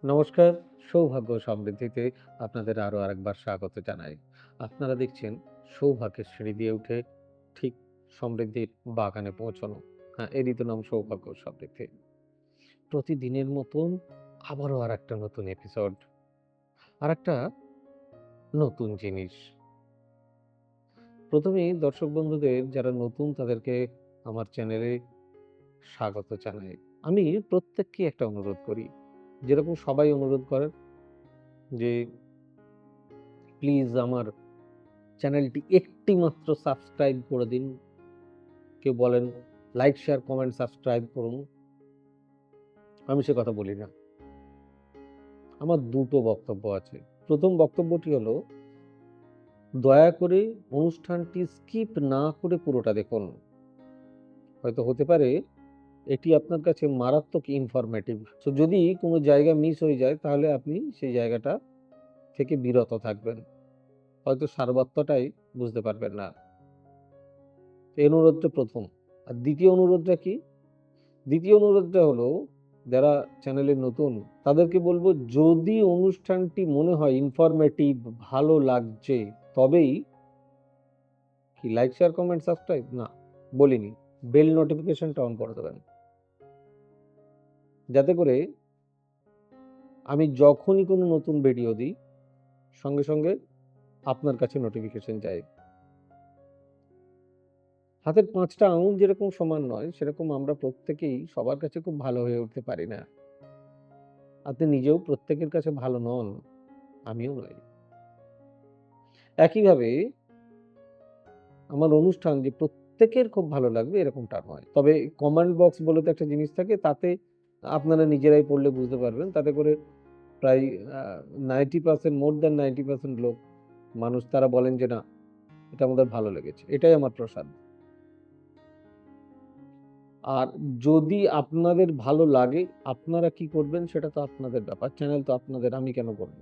নমস্কার, সৌভাগ্য সমৃদ্ধিতে আপনাদের আরো আরেকবার স্বাগত জানাই। আপনারা দেখছেন সৌভাগ্যের সিঁড়ি দিয়ে উঠে ঠিক সমৃদ্ধির বাগানে পৌঁছানো। হ্যাঁ, এরই তো নাম সৌভাগ্য সমৃদ্ধি। প্রতিদিনের মতন আবারও আরেকটা নতুন এপিসোড, আরেকটা নতুন জিনিস। ১ম এই দর্শক বন্ধুদের যারা নতুন তাদেরকে আমার চ্যানেলে স্বাগত জানাই। আমি প্রত্যেককে একটা অনুরোধ করি, যেরকম সবাই অনুরোধ করেন যে প্লিজ আমার চ্যানেলটি একটি মাত্র সাবস্ক্রাইব করে দিন। কেউ বলেন লাইক, শেয়ার, কমেন্ট, সাবস্ক্রাইব করুন। আমি সে কথা বলি না। আমার ২ টো বক্তব্য আছে। ১ম বক্তব্যটি হলো, দয়া করে অনুষ্ঠানটি স্কিপ না করে পুরোটা দেখুন। হয়তো হতে পারে এটি আপনার কাছে মারাত্মক ইনফরমেটিভ। সো যদি কোনো জায়গা মিস হয়ে যায় তাহলে আপনি সেই জায়গাটা থেকে বিরত থাকবেন। হয়তো সারবত্তটাই বুঝতে পারবেন না। এই অনুরোধটা ১ম। আর ২য় অনুরোধটা কি? ২য় অনুরোধটা হলো, যারা চ্যানেলে নতুন তাদেরকে বলবো, যদি অনুষ্ঠানটি মনে হয় ইনফরমেটিভ, ভালো লাগছে, তবেই কি লাইক, শেয়ার, কমেন্ট, সাবস্ক্রাইব? না, বলিনি। বেল নোটিফিকেশনটা অন করে দেবেন। যাতে করে আমি যখনই কোনো নতুন ভিডিও দিই, সঙ্গে, সঙ্গে আপনার কাছে নোটিফিকেশন যায়। হাতের ৫ টা আঙুল যেরকম সমান নয়, সেরকম আমরা প্রত্যেকেই সবার কাছে খুব ভালো হয়ে উঠতে পারি না। আপনি নিজেও প্রত্যেকের কাছে ভালো নন, আমিও নই। একইভাবে আমার অনুষ্ঠান যে প্রত্যেকের খুব ভালো লাগবে এরকমটা নয়। তবে কমেন্ট বক্স বলে তো একটা জিনিস থাকে, তাতে আপনারা নিজেরাই পড়লে বুঝতে পারবেন। তাতে করে প্রায় আ 90% মোর দ্যান 90% লোক, মানুষ তারা বলেন যে, "না, এটা আমাদের ভালো লেগেছে।" এটাই আমার প্রসাদ। আর যদি আপনাদের ভালো লাগে, আপনারা কি করবেন সেটা তো আপনাদের ব্যাপার। চ্যানেল তো আপনাদের, আমি কেন করব?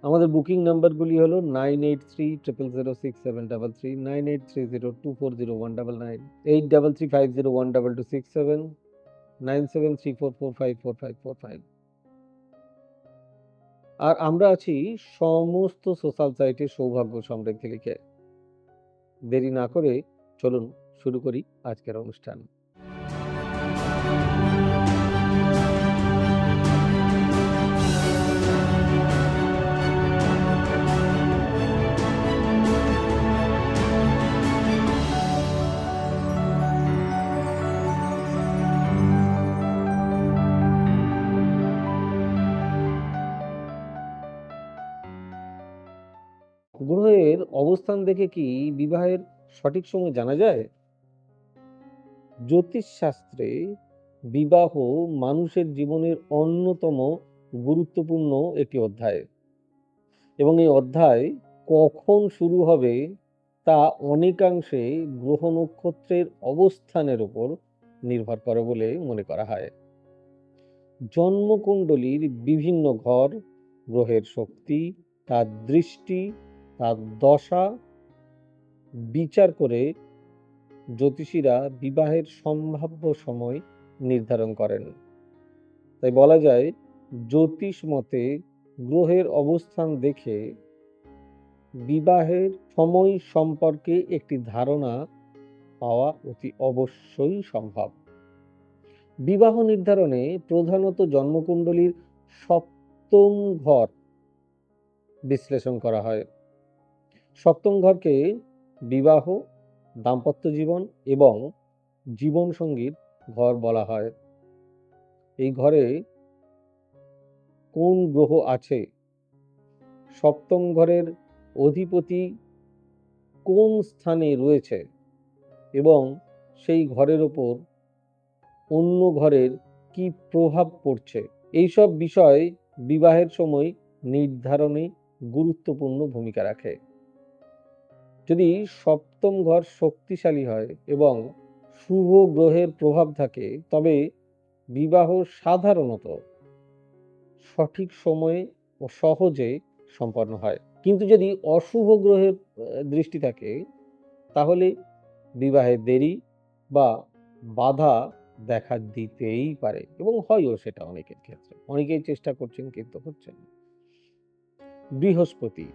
আমাদের বুকিং নাম্বারগুলি হলো 9830067733, 9830240199, 8335012267, 9734454545। আর আমরা আছি সমস্ত সোশ্যাল সাইটে সৌভাগ্য সমৃদ্ধি লিখে। দেরি না করে চলুন শুরু করি আজকের অনুষ্ঠান। গ্রহের অবস্থান দেখে কি বিবাহের সঠিক সময় জানা যায়? জ্যোতিষশাস্ত্রে বিবাহ মানুষের জীবনের অন্যতম গুরুত্বপূর্ণ একটি অধ্যায়, এবং এই অধ্যায় কখন শুরু হবে তা অনেকাংশে গ্রহ নক্ষত্রের অবস্থানের উপর নির্ভর করে বলে মনে করা হয়। জন্মকুণ্ডলীর বিভিন্ন ঘর, গ্রহের শক্তি, তার দৃষ্টি, তার দশা বিচার করে জ্যোতিষীরা বিবাহের সম্ভাব্য সময় নির্ধারণ করেন। তাই বলা যায়, জ্যোতিষ মতে গ্রহের অবস্থান দেখে বিবাহের সময় সম্পর্কে একটি ধারণা পাওয়া অতি অবশ্যই সম্ভব। বিবাহ নির্ধারণে প্রধানত জন্মকুণ্ডলীর সপ্তম ঘর বিশ্লেষণ করা হয়। সপ্তম ঘরকে বিবাহ, দাম্পত্য জীবন এবং জীবনসঙ্গীর ঘর বলা হয়। এই ঘরে কোন গ্রহ আছে, সপ্তম ঘরের অধিপতি কোন স্থানে রয়েছে এবং সেই ঘরের ওপর অন্য ঘরের কি প্রভাব পড়ছে, এইসব বিষয় বিবাহের সময় নির্ধারণে গুরুত্বপূর্ণ ভূমিকা রাখে। যদি সপ্তম ঘর শক্তিশালী হয় এবং শুভ গ্রহের প্রভাব থাকে, তবে বিবাহ সাধারণত সঠিক সময়ে ও সহজে সম্পন্ন হয়। কিন্তু যদি অশুভ গ্রহের দৃষ্টি থাকে, তাহলে বিবাহে দেরি বা বাধা দেখা দিতেই পারে এবং হয়ও সেটা অনেকের ক্ষেত্রে। অনেকেই চেষ্টা করছেন কিন্তু হচ্ছে না। বৃহস্পতি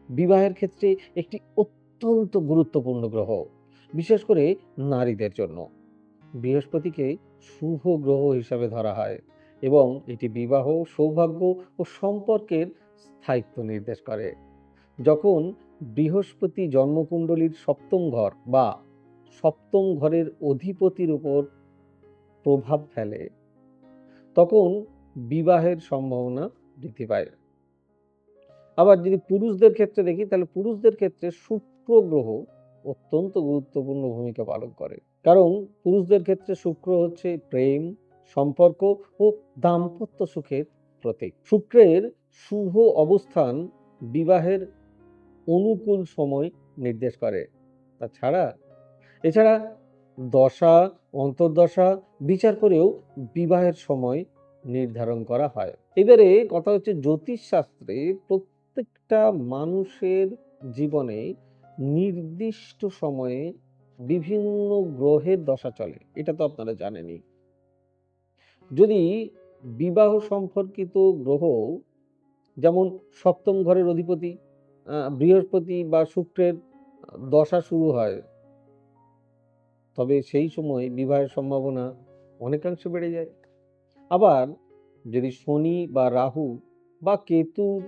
বিবাহের ক্ষেত্রে একটি অত্যন্ত গুরুত্বপূর্ণ গ্রহ, বিশেষ করে নারীদের জন্য। বৃহস্পতিকে শুভ গ্রহ হিসাবে ধরা হয় এবং এটি বিবাহ, সৌভাগ্য ও সম্পর্কের স্থায়িত্ব নির্দেশ করে। যখন বৃহস্পতি জন্মকুণ্ডলীর সপ্তম ঘর বা সপ্তম ঘরের অধিপতির উপর প্রভাব ফেলে, তখন বিবাহের সম্ভাবনা বৃদ্ধি পায়। আবার যদি পুরুষদের ক্ষেত্রে দেখি, তাহলে পুরুষদের ক্ষেত্রে শুক্র গ্রহ অত্যন্ত গুরুত্বপূর্ণ ভূমিকা পালন করে। কারণ পুরুষদের ক্ষেত্রে শুক্র হচ্ছে প্রেম, সম্পর্ক ও দাম্পত্য সুখের প্রতীক। শুক্রের শুভ অবস্থান বিবাহের অনুকূল সময় নির্দেশ করে। এছাড়া দশা, অন্তর্দশা বিচার করেও বিবাহের সময় নির্ধারণ করা হয়। এবারে কথা হচ্ছে, জ্যোতিষশাস্ত্রে প্রত্যেকটা মানুষের জীবনে নির্দিষ্ট সময়ে বিভিন্ন গ্রহের দশা চলে, এটা তো আপনারা জানেনই। যদি বিবাহ সম্পর্কিত গ্রহ, যেমন সপ্তম ঘরের অধিপতি বৃহস্পতি বা শুক্রের দশা শুরু হয়, তবে সেই সময় বিবাহের সম্ভাবনা অনেকাংশে বেড়ে যায়। আবার যদি শনি বা রাহু বা কেতুর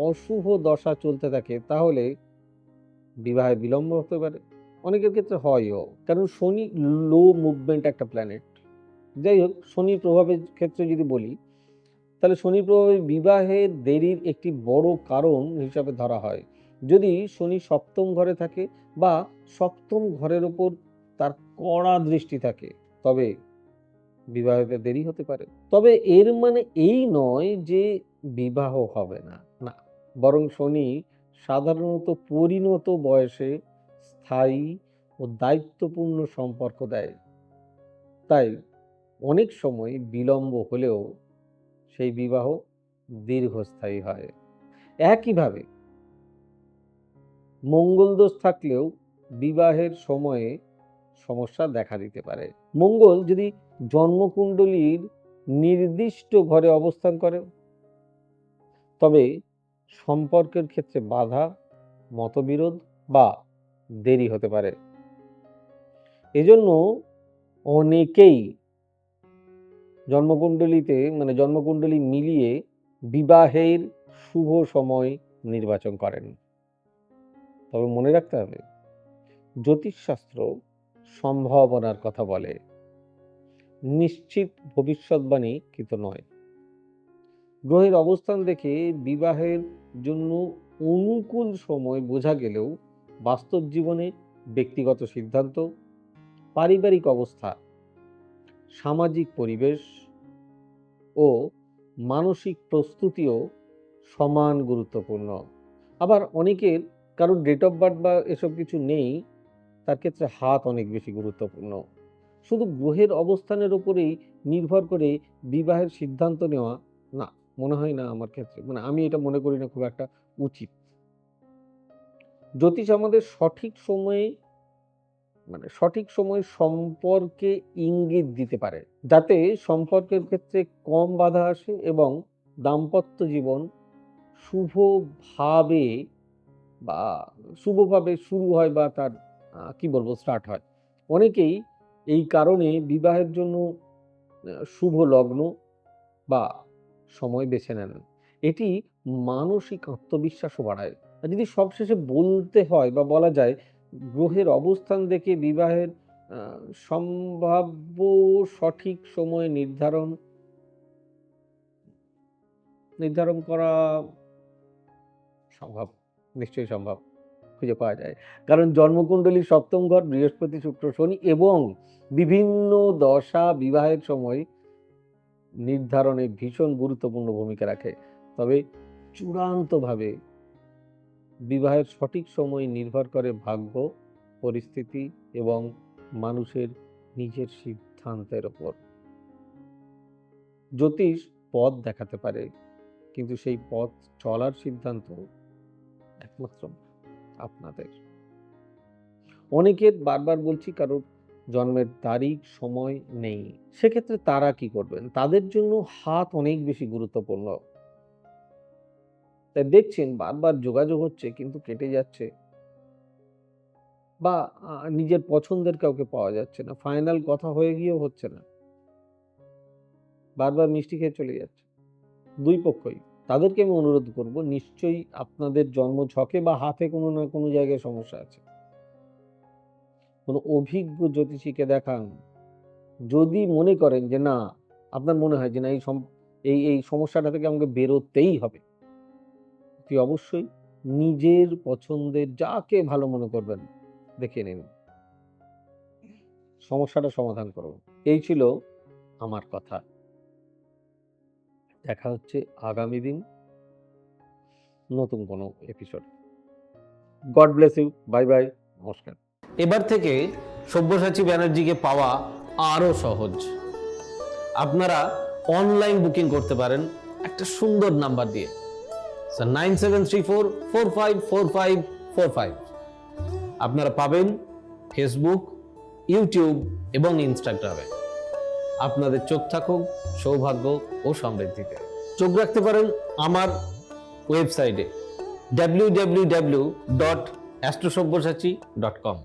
অশুভ দশা চলতে থাকে, তাহলে বিবাহে বিলম্ব হতে পারে। অনেকের ক্ষেত্রে হয়ও, কারণ শনি লো মুভমেন্ট একটা প্ল্যানেট। যাই হোক, শনির প্রভাবের ক্ষেত্রে যদি বলি, তাহলে শনির প্রভাবে বিবাহের দেরির একটি বড় কারণ হিসাবে ধরা হয় যদি শনি সপ্তম ঘরে থাকে বা সপ্তম ঘরের উপর তার কড়া দৃষ্টি থাকে, তবে বিবাহেতে দেরি হতে পারে। তবে এর মানে এই নয় যে বিবাহ হবে না, না, বরং শনি সাধারণত পরিণত বয়সে স্থায়ী ও দায়িত্বপূর্ণ সম্পর্ক দেয়। তাই অনেক সময় বিলম্ব হলেও সেই বিবাহ দীর্ঘস্থায়ী হয়। একইভাবে মঙ্গল দোষ থাকলেও বিবাহের সময়ে সমস্যা দেখা দিতে পারে। মঙ্গল যদি জন্মকুণ্ডলীর নির্দিষ্ট ঘরে অবস্থান করে, তবে সম্পর্কের ক্ষেত্রে বাধা, মতবিরোধ বা দেরি হতে পারে। এজন্য অনেকেই জন্মকুণ্ডলী মিলিয়ে বিবাহের শুভ সময় নির্বাচন করেন। তবে মনে রাখতে হবে, জ্যোতিষশাস্ত্র সম্ভাবনার কথা বলে, নিশ্চিত ভবিষ্যৎবাণী কিন্তু নয়। গ্রহের অবস্থান দেখে বিবাহের জন্য অনুকূল সময় বোঝা গেলেও বাস্তব জীবনে ব্যক্তিগত সিদ্ধান্ত, পারিবারিক অবস্থা, সামাজিক পরিবেশ ও মানসিক প্রস্তুতিও সমান গুরুত্বপূর্ণ। আবার অনেকের কারোর ডেট অফ বার্থ বা এসব কিছু নেই, তার ক্ষেত্রে হাত অনেক বেশি গুরুত্বপূর্ণ। শুধু গ্রহের অবস্থানের উপরেই নির্ভর করে বিবাহের সিদ্ধান্ত নেওয়া, না, মনে হয় না আমার ক্ষেত্রে, আমি এটা মনে করি না খুব একটা উচিত। জ্যোতিষ আমাদের সঠিক সময়ে সম্পর্কে ইঙ্গিত দিতে পারে, যাতে সম্পর্কের ক্ষেত্রে কম বাধা আসে এবং দাম্পত্য জীবন শুভভাবে বা শুভভাবে শুরু হয় বা তার স্টার্ট হয়। অনেকেই এই কারণে বিবাহের জন্য শুভ লগ্ন বা সময় বেছে নেন। এটি মানসিক আত্মবিশ্বাসও বাড়ায়। আর যদি সবশেষে বলতে হয় বা বলা যায়, গ্রহের অবস্থান দেখে বিবাহের সম্ভাব্য সঠিক সময় নির্ধারণ করা সম্ভব, নিশ্চয়ই সম্ভব, খুঁজে পাওয়া যায়। কারণ জন্মকুণ্ডলীর সপ্তম ঘর বৃহস্পতি, শুক্র, শনি এবং বিভিন্ন দশা বিবাহের সময় নির্ধারণে ভীষণ গুরুত্বপূর্ণ ভূমিকা রাখে। তবে চূড়ান্তভাবে বিবাহের সঠিক সময় নির্ভর করে ভাগ্য, পরিস্থিতি এবং মানুষের নিজের সিদ্ধান্তের ওপর। জ্যোতিষ পথ দেখাতে পারে, কিন্তু সেই পথ চলার সিদ্ধান্ত একমাত্র আপনাদের। অনেকের, বারবার বলছি, কারোর জন্মের তারিখ, সময় নেই। সেক্ষেত্রে তারা কি করবেন? তাদের জন্য হাত অনেক বেশি গুরুত্বপূর্ণ। তাই দেখছেন বারবার যোগাযোগ হচ্ছে কিন্তু কেটে যাচ্ছে, বা নিজের পছন্দের কাউকে পাওয়া যাচ্ছে না। ফাইনাল কথা হয়ে গিয়েও হচ্ছে না। বারবার মিষ্টি খেয়ে চলে যাচ্ছে। ২ পক্ষই। তাদেরকে আমি অনুরোধ করব, নিশ্চয়ই আপনাদের জন্মছকে বা হাতে কোনো না কোনো জায়গায় সমস্যা আছে। কোনো অভিজ্ঞ জ্যোতিষীকে দেখান। যদি মনে করেন যে না, আপনার মনে হয় যে না এই সমস্যাটা থেকে আমাকে বেরোতেই হবে, আপনি অবশ্যই নিজের পছন্দের যাকে ভালো মনে করবেন দেখিয়ে নিন। সমস্যাটা সমাধান করুন। এই ছিল আমার কথা। দেখা হচ্ছে আগামী দিন নতুন কোনো episode. God bless you. Bye bye. নমস্কার। এবার থেকে সব্যসাচী ব্যানার্জিকে পাওয়া আরো সহজ। আপনারা অনলাইন বুকিং করতে পারেন একটা সুন্দর নাম্বার দিয়ে, 9734454545। আপনারা পাবেন ফেসবুক, ইউটিউব এবং ইনস্টাগ্রামে। আপনাদের চোখ থাকুক সৌভাগ্য ও সমৃদ্ধিতে। চোখ রাখতে পারেন আমার ওয়েবসাইটে www.astrosabbossachi.com।